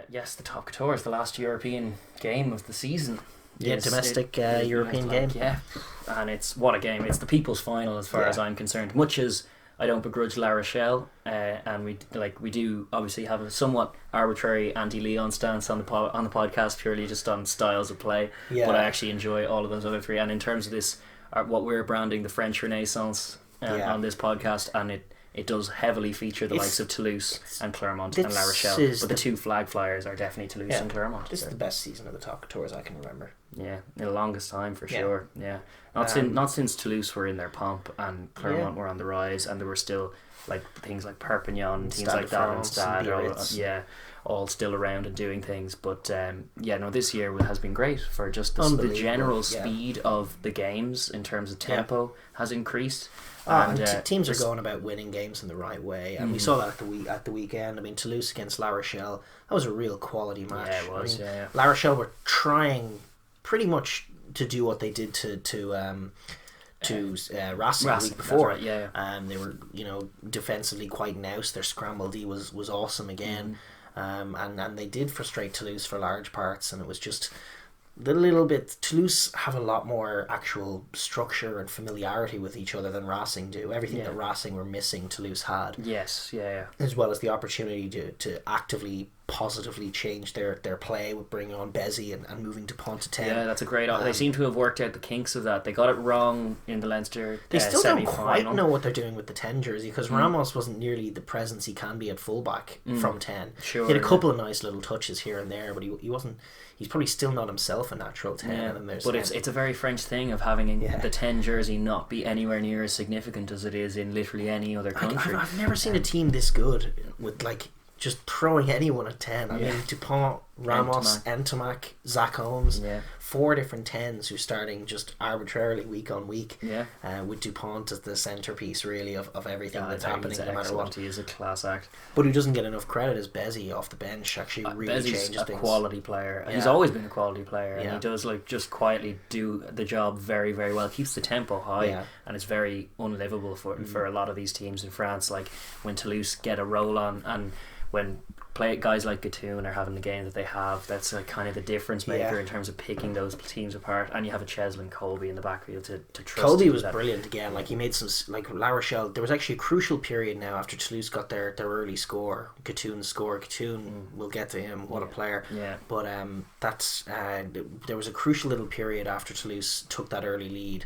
Yes, the Top Couture is the last European game of the season. Yeah, domestic European game. Yeah, and it's what a game. It's the people's final as far as I'm concerned. Much as I don't begrudge La Rochelle, and we do obviously have a somewhat arbitrary anti-Leon stance on the podcast, purely just on styles of play. Yeah. But I actually enjoy all of those other three. And in terms of this, what we're branding the French Renaissance on this podcast, and it does heavily feature the likes of Toulouse and Clermont and La Rochelle. But the two flag flyers are definitely Toulouse and Clermont. This is the best season of the Top Couture as I can remember. Yeah, in the longest time for sure. Yeah, not since Toulouse were in their pomp and Clermont were on the rise, and there were still like things like Perpignan, teams like that, and Stade, all still around and doing things. But this year has been great for just the general speed of the games in terms of tempo has increased. Teams are going about winning games in the right way, and we saw that at the weekend. I mean, Toulouse against La Rochelle, that was a real quality match. Yeah, it was. La Rochelle were trying pretty much to do what they did to Racing the week before. Right, they were defensively quite nous. Their scramble D was awesome again, and they did frustrate Toulouse for large parts, and it was just the little bit. Toulouse have a lot more actual structure and familiarity with each other than Racing do. Everything that Racing were missing, Toulouse had. Yes, yeah. As well as the opportunity to actively, positively change their play with bringing on Bezzy and moving DuPont to 10. Yeah, that's a great... they seem to have worked out the kinks of that. They got it wrong in the Leinster They still don't quite semi-final. know what they're doing with the 10 jersey, because Ramos wasn't nearly the presence he can be at fullback from 10. Sure, he had a couple of nice little touches here and there, but he wasn't... He's probably still not himself a natural 10. Yeah, and but it's a very French thing of having the 10 jersey not be anywhere near as significant as it is in literally any other country. I've never seen a team this good with just throwing anyone at 10. I mean, DuPont, Ramos, Ntomac, Zach Holmes, 4 different 10s who's starting just arbitrarily week on week. Yeah. With DuPont as the centrepiece really of everything that's happening no matter what. He is a class act. But who doesn't get enough credit is Bezzy off the bench. Actually really changes things. He's a quality player. Yeah. He's always been a quality player, and he does just quietly do the job very, very well. Keeps the tempo high, and it's very unlivable for a lot of these teams in France. Like when Toulouse get a roll on, and when guys like Gatun are having the game that they have, that's kind of the difference maker in terms of picking those teams apart. And you have a Cheslin Colby in the backfield to trust. Colby was brilliant again. He made some, La Rochelle. There was actually a crucial period now after Toulouse got their early score. Gatun score. Gatun, we'll get to him. What a player. Yeah. But there was a crucial little period after Toulouse took that early lead,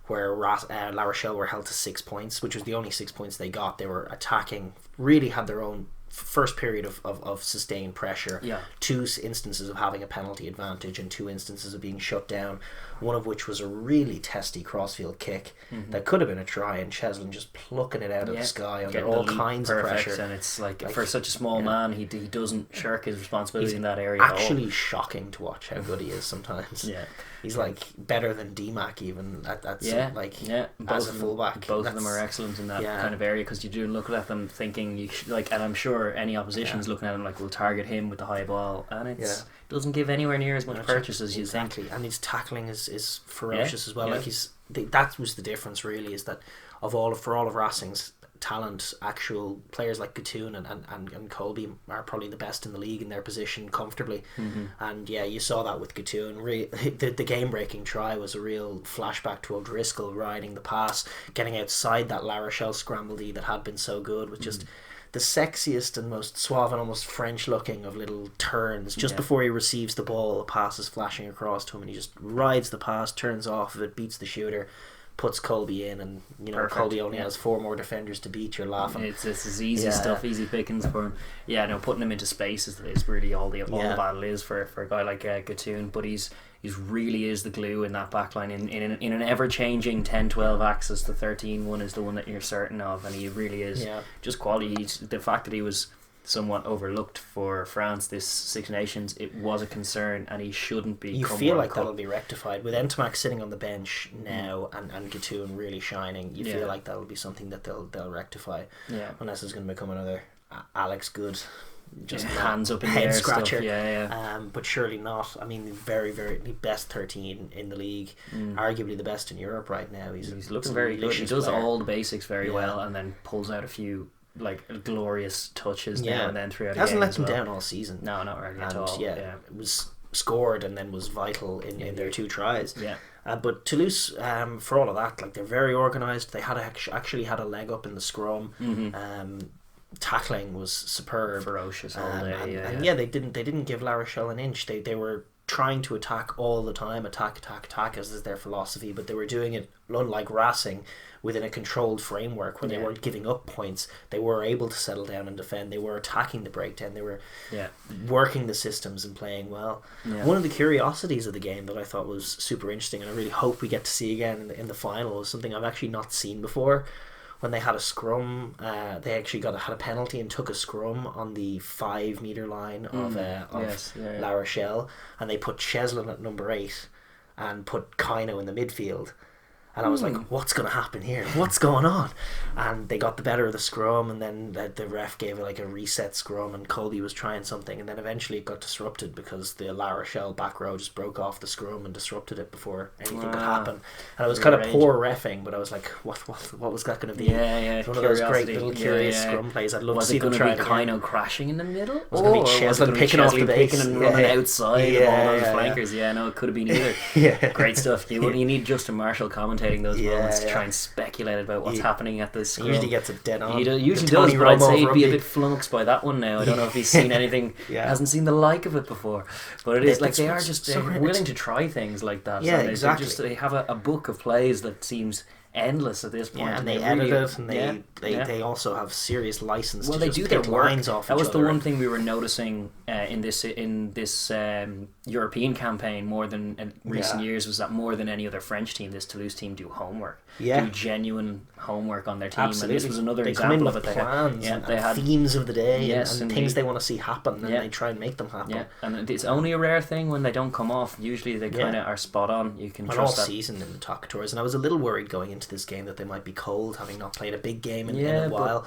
where La Rochelle were held to 6 points, which was the only 6 points they got. They were attacking, really had their own first period of sustained pressure, 2 instances of having a penalty advantage and 2 instances of being shut down, one of which was a really testy crossfield kick that could have been a try, and Cheslin just plucking it out of the sky under all kinds of pressure. And it's for such a small man, he doesn't shirk his responsibility in that area actually at all. Shocking to watch how good he is sometimes. He's better than DMAC even as a fullback. Both of them are excellent in that kind of area, because you do look at them thinking and I'm sure any opposition's looking at him we'll target him with the high ball, and it doesn't give anywhere near as much purchase as you think. And his tackling is ferocious as well. That was the difference really, is that for all of Racing's talent, actual players like Gatun and Colby are probably the best in the league in their position comfortably. And you saw that with Gatun. The game breaking try was a real flashback to O'Driscoll riding the pass, getting outside that La Rochelle scramble D that had been so good, with just the sexiest and most suave and almost French looking of little turns. Just before he receives the ball, a pass is flashing across to him and he just rides the pass, turns off of it, beats the shooter, puts Colby in, and Colby only has 4 more defenders to beat. You're laughing. It's easy stuff, easy pickings for him. Putting him into space is really all the battle is for a guy like Gatun. But he's really is the glue in that backline in an ever changing 10-12 axis. The 13-1 is the one that you're certain of, and he really is just quality. The fact that he was somewhat overlooked for France this Six Nations, it was a concern, and he shouldn't be. You feel like that'll be rectified with Ntomac sitting on the bench now and Gatun really shining. You feel like that'll be something that they'll rectify, unless it's going to become another Alex Good just hands up in head the air scratcher stuff. But surely not. I mean, very, very best 13 in the league, arguably the best in Europe right now. He's looking very good. He does all the basics very well, and then pulls out a few like glorious touches now and then throughout the game. Hasn't let them down all season. No, not really at all. Yeah, it was scored and then was vital in their 2 tries. Yeah. But Toulouse, for all of that, like they're very organised. They had actually had a leg up in the scrum. Tackling was superb, ferocious all day. And they didn't give La Rochelle an inch. They were trying to attack all the time, attack as is their philosophy, but they were doing it, unlike Racing, within a controlled framework where they weren't giving up points. They were able to settle down and defend. They were attacking the breakdown. They were working the systems and playing well. One of the curiosities of the game that I thought was super interesting, and I really hope we get to see again in the final, was something I've actually not seen before. When they had a scrum, they actually had a penalty and took a scrum on the 5 metre line of La Rochelle, and they put Cheslin at number 8 and put Kino in the midfield. And I was like, what's going to happen here? What's going on? And they got the better of the scrum, and then the ref gave it like a reset scrum, and Colby was trying something, and then eventually it got disrupted because the La Rochelle back row just broke off the scrum and disrupted it before anything could happen. And it was kind of poor reffing, but I was like, what was that going to be? It's one of those great little curious scrum plays. I'd love to see them try it again. Was it going to be Kino crashing in the middle? Was it going to be Cheslin picking off the base? And running outside of all those flankers? No, it could have been either. Great stuff. You need Justin Marshall commentating those moments. Try and speculate about what's happening at this scrum. He usually gets it dead on. He usually does, but I'd say he'd be a bit flummoxed by that one now. I don't know if he's seen anything, hasn't seen the like of it before. But it is like they're willing to try things like that. Yeah, exactly. They have a book of plays that seems endless at this point. And they edit it, and they also have serious license to they just do their pick lines off That each was the other. one thing we were noticing in this European campaign more than in recent years, was that more than any other French team, this Toulouse team do homework. Do genuine homework on their team. Absolutely. And this was another they example come in of with it. plans they had themes of the day and and things they want to see happen, and they try and make them happen. And it's only a rare thing when they don't come off. Usually they kind of are spot on. You can trust all that. season in the Talk Tours, and I was a little worried going into this game that they might be cold, having not played a big game in a while.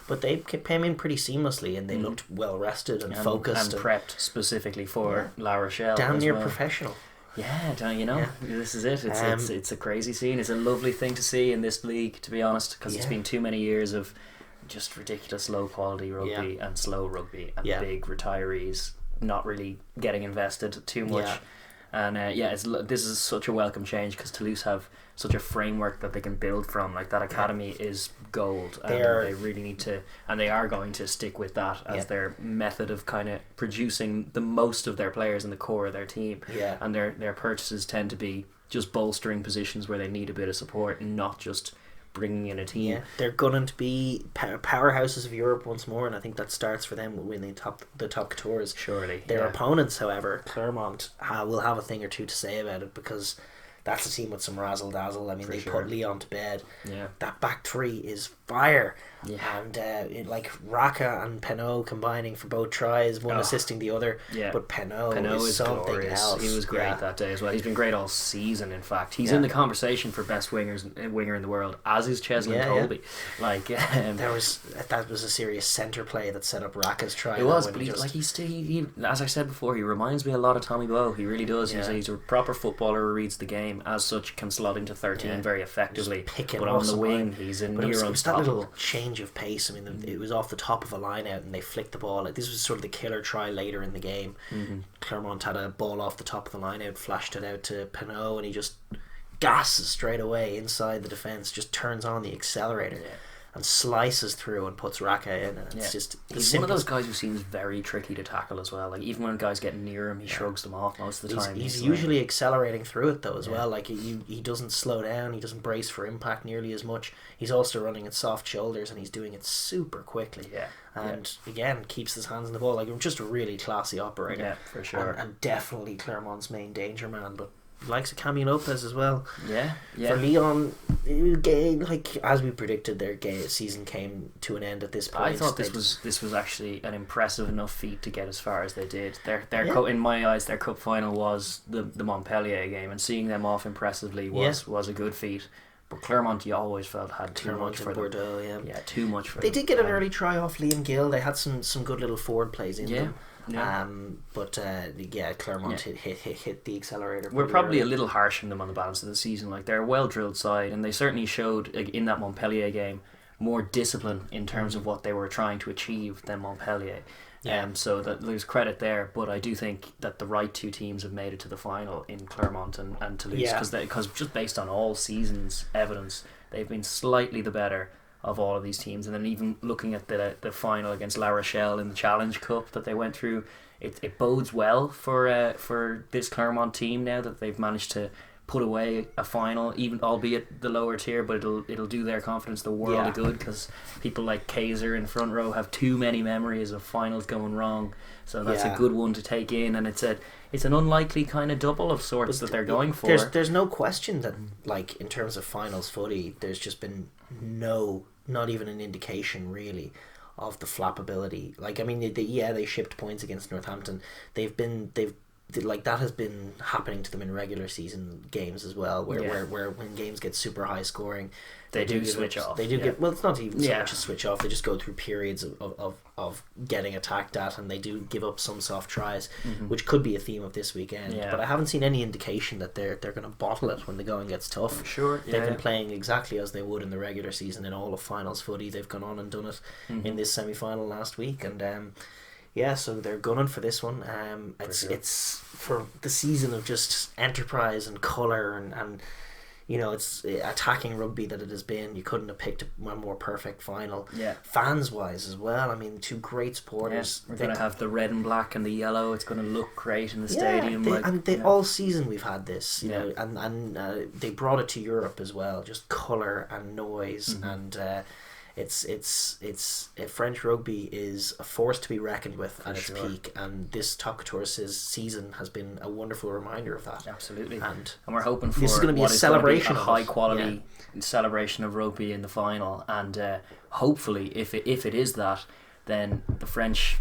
But they came in pretty seamlessly, and they looked well rested and focused and prepped specifically for La Rochelle. Damn near professional. This is it. It's a crazy scene. It's a lovely thing to see in this league, to be honest, because it's been too many years of just ridiculous low quality rugby and slow rugby and big retirees not really getting invested too much. And this is such a welcome change, because Toulouse have such a framework that they can build from. Like, that academy is gold, and they really need to, and they are going to stick with that as their method of kind of producing the most of their players in the core of their team. And their purchases tend to be just bolstering positions where they need a bit of support, and not just bringing in a team. They're going to be powerhouses of Europe once more, and I think that starts for them when they top the top tours. Surely. Their opponents, however, Clermont, will have a thing or two to say about it, because that's a team with some razzle dazzle. I mean, they put Leon to bed. That back three is fire. And like Raka and Penot combining for both tries, one assisting the other. But Penot is something glorious. else. He was great that day as well. He's been great all season. In fact, he's in the conversation for best winger in the world, as is Cheslin Colby. Like that was a serious centre play that set up Raka's try. It was, but he as I said before, he reminds me a lot of Tommy Bowe. He really does. He's a proper footballer who reads the game. As such, can slot into 13 very effectively. But on the wing, he's a near unstoppable. That little change of pace. I mean, it was off the top of a line out, and they flicked the ball. This was sort of the killer try later in the game. Clermont had a ball off the top of the line out, flashed it out to Penot, and he just gasses straight away inside the defence, just turns on the accelerator and slices through and puts Raka in, and it's just he's one of those guys who seems very tricky to tackle as well. Like, even when guys get near him, he shrugs them off most of the time. He's usually accelerating through it though as well. Like, he doesn't slow down, he doesn't brace for impact nearly as much. He's also running at soft shoulders, and he's doing it super quickly. And again, keeps his hands on the ball. Like, just a really classy operator. For sure. And definitely Clermont's main danger man, but likes of Camille Lopez as well. For Leon, like as we predicted, their season came to an end at this point. I thought this was actually an impressive enough feat to get as far as they did. Their in my eyes, their cup final was the Montpellier game, and seeing them off impressively was a good feat. But Clermont, you always felt had too much for Bordeaux. Too much for them. They did get an early early try off Liam Gill. They had some good little forward plays in them. Clermont hit the accelerator. We're probably a little harsh on them on the balance of the season. Like, they're a well drilled side, and they certainly showed, like, in that Montpellier game, more discipline in terms of what they were trying to achieve than Montpellier. So that there's credit there, but I do think that the right two teams have made it to the final in Clermont and Toulouse, because just based on all seasons evidence, they've been slightly the better of all of these teams. And then even looking at the final against La Rochelle in the Challenge Cup that they went through, it bodes well for this Clermont team now that they've managed to put away a final, even albeit the lower tier, but it'll do their confidence the world of good, because people like Kaiser in front row have too many memories of finals going wrong, so that's a good one to take in, and it's an unlikely kind of double of sorts that they're going for. There's no question that, like, in terms of finals footy, there's just been not even an indication really of the flappability. Like, I mean, they shipped points against Northampton. They've like, that has been happening to them in regular season games as well, where when games get super high scoring, they do switch off. They do get, well, it's not even so much a switch off, they just go through periods of getting attacked at, and they do give up some soft tries, which could be a theme of this weekend. But I haven't seen any indication that they're going to bottle it when the going gets tough. Sure. They've been playing exactly as they would in the regular season in all of finals footy. They've gone on and done it in this semi-final last week, and so they're gunning for this one. It's for the season of just enterprise and colour and it's attacking rugby that it has been. You couldn't have picked a more perfect final. Fans wise as well, I mean, two great supporters. We're going to have the red and black and the yellow. It's going to look great in the stadium. All season we've had this, know, and they brought it to Europe as well. Just colour and noise and. It's French rugby is a force to be reckoned with at its peak, and this Top Couture's season has been a wonderful reminder of that. Absolutely, and we're hoping for this is going to be a celebration, a high quality celebration of rugby in the final, and hopefully, if it is that, then the French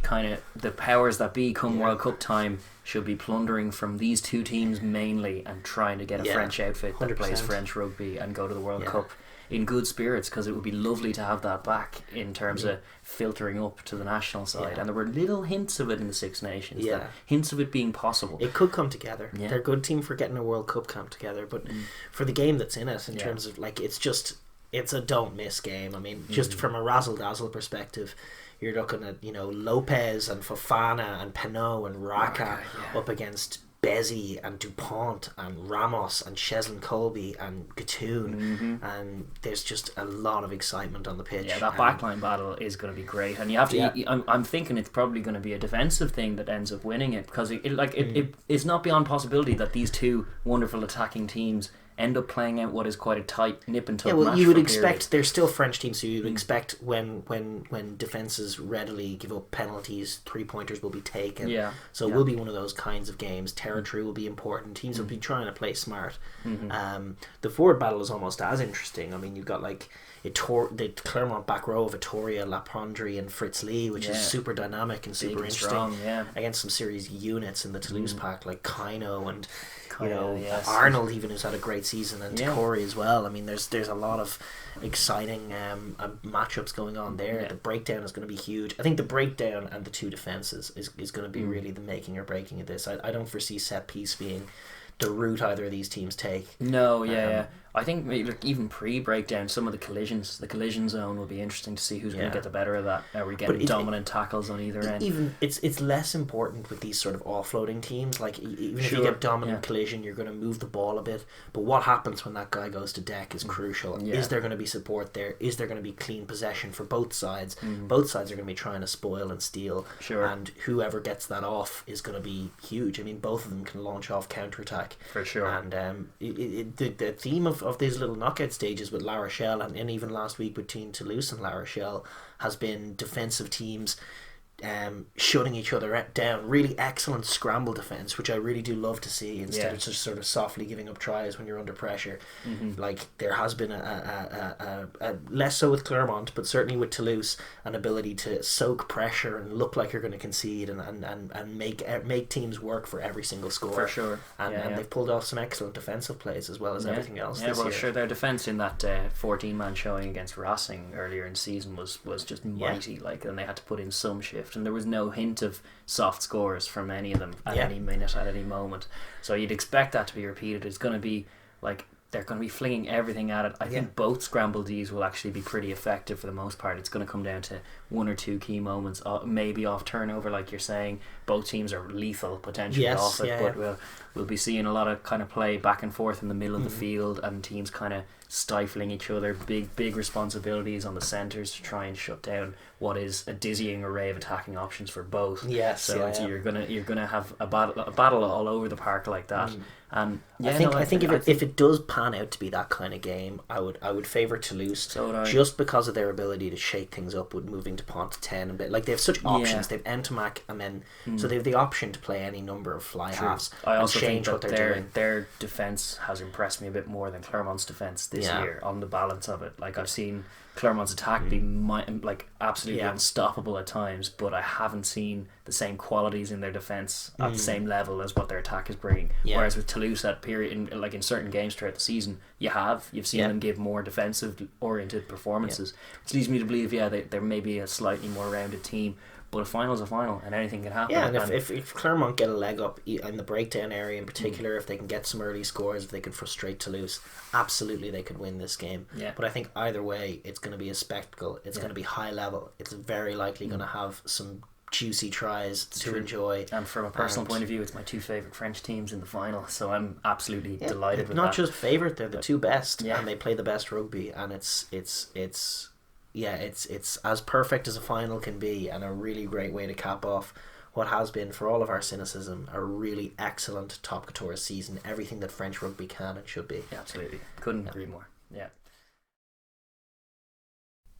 the powers that be come World Cup time should be plundering from these two teams mainly and trying to get a French outfit that 100%. Plays French rugby and go to the World Cup in good spirits, because it would be lovely to have that back in terms of filtering up to the national side. And there were little hints of it in the Six Nations, hints of it being possible. It could come together. They're a good team for getting a World Cup camp together, but for the game that's in it, in terms of, like, it's a don't miss game. I mean, just from a razzle dazzle perspective, you're looking at Lopez and Fofana and Pinot and Raka up against Bezzy and Dupont and Ramos and Cheslin Colby and Gattoon, and there's just a lot of excitement on the pitch. That backline battle is going to be great, and you have to. I'm thinking it's probably going to be a defensive thing that ends up winning it, because it's not beyond possibility that these two wonderful attacking teams end up playing out what is quite a tight nip and tuck match. You would expect they're still French teams, so you'd expect when defences readily give up penalties, 3-pointers will be taken. So it will be one of those kinds of games. Territory will be important. Teams will be trying to play smart. The forward battle is almost as interesting. I mean, you've got like the Clermont back row of Vittoria, Lapondri and Fritz Lee, which is super dynamic and super interesting, strong, against some serious units in the Toulouse pack like Kino and Arnold, even, who's had a great season, and Corey as well. I mean, there's a lot of exciting matchups going on there. The breakdown is going to be huge. I think the breakdown and the two defences is going to be really the making or breaking of this. I don't foresee set piece being the route either of these teams take. I think even pre-breakdown, some of the collision zone will be interesting to see who's going to get the better of that. Are we getting dominant tackles on either end? Even it's less important with these sort of offloading teams. Like, even if you get dominant collision, you're going to move the ball a bit. But what happens when that guy goes to deck is crucial. Is there going to be support there? Is there going to be clean possession for both sides? Both sides are going to be trying to spoil and steal. And whoever gets that off is going to be huge. I mean, both of them can launch off counter-attack. For sure. And the theme of these little knockout stages with La Rochelle and even last week between Toulouse and La Rochelle has been defensive teams shutting each other down. Really excellent scramble defense, which I really do love to see, instead of just sort of softly giving up tries when you're under pressure. Like, there has been a less so with Clermont, but certainly with Toulouse, an ability to soak pressure and look like you're going to concede and make teams work for every single score. For sure. And they've pulled off some excellent defensive plays as well as everything else this year. Sure, their defence in that 14-man showing against Racing earlier in the season was just mighty, and they had to put in some shift, and there was no hint of soft scores from any of them at any minute, at any moment. So you'd expect that to be repeated. It's going to be like they're going to be flinging everything at it. I think both scramble Ds will actually be pretty effective for the most part. It's going to come down to one or two key moments, maybe off turnover, like you're saying. Both teams are lethal potentially off it, but we'll be seeing a lot of kind of play back and forth in the middle of the field, and teams kind of stifling each other. Big responsibilities on the centres to try and shut down what is a dizzying array of attacking options for both. You're gonna have a battle all over the park like that. And I think if it does pan out to be that kind of game, I would favour Toulouse, just because of their ability to shake things up with moving to Pont to 10 and bit. Like, they have such options. They have Entomac, and then so they have the option to play any number of fly halves. I also think that their defence has impressed me a bit more than Clermont's defence this year on the balance of it. Like, I've seen Clermont's attack be absolutely unstoppable at times, but I haven't seen the same qualities in their defence at the same level as what their attack is bringing. Whereas with Toulouse, that period in certain games throughout the season, you've seen them give more defensive oriented performances, which leads me to believe they're maybe a slightly more rounded team. But a final's a final, and anything can happen. Yeah, and if Clermont get a leg up in the breakdown area in particular, if they can get some early scores, if they can frustrate Toulouse, absolutely they could win this game. Yeah. But I think either way, it's going to be a spectacle. It's going to be high level. It's very likely going to have some juicy tries to enjoy. And from a personal point of view, it's my two favourite French teams in the final, so I'm absolutely delighted with that. Not just favourite, they're the two best, and they play the best rugby, and it's as perfect as a final can be, and a really great way to cap off what has been, for all of our cynicism, a really excellent top couture season. Everything that French rugby can and should be. Absolutely. Couldn't agree more. Yeah.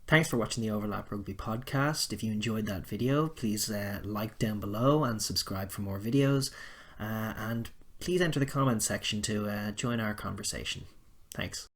Thanks for watching the Overlap Rugby podcast. If you enjoyed that video, please like down below and subscribe for more videos. And please enter the comments section to join our conversation. Thanks.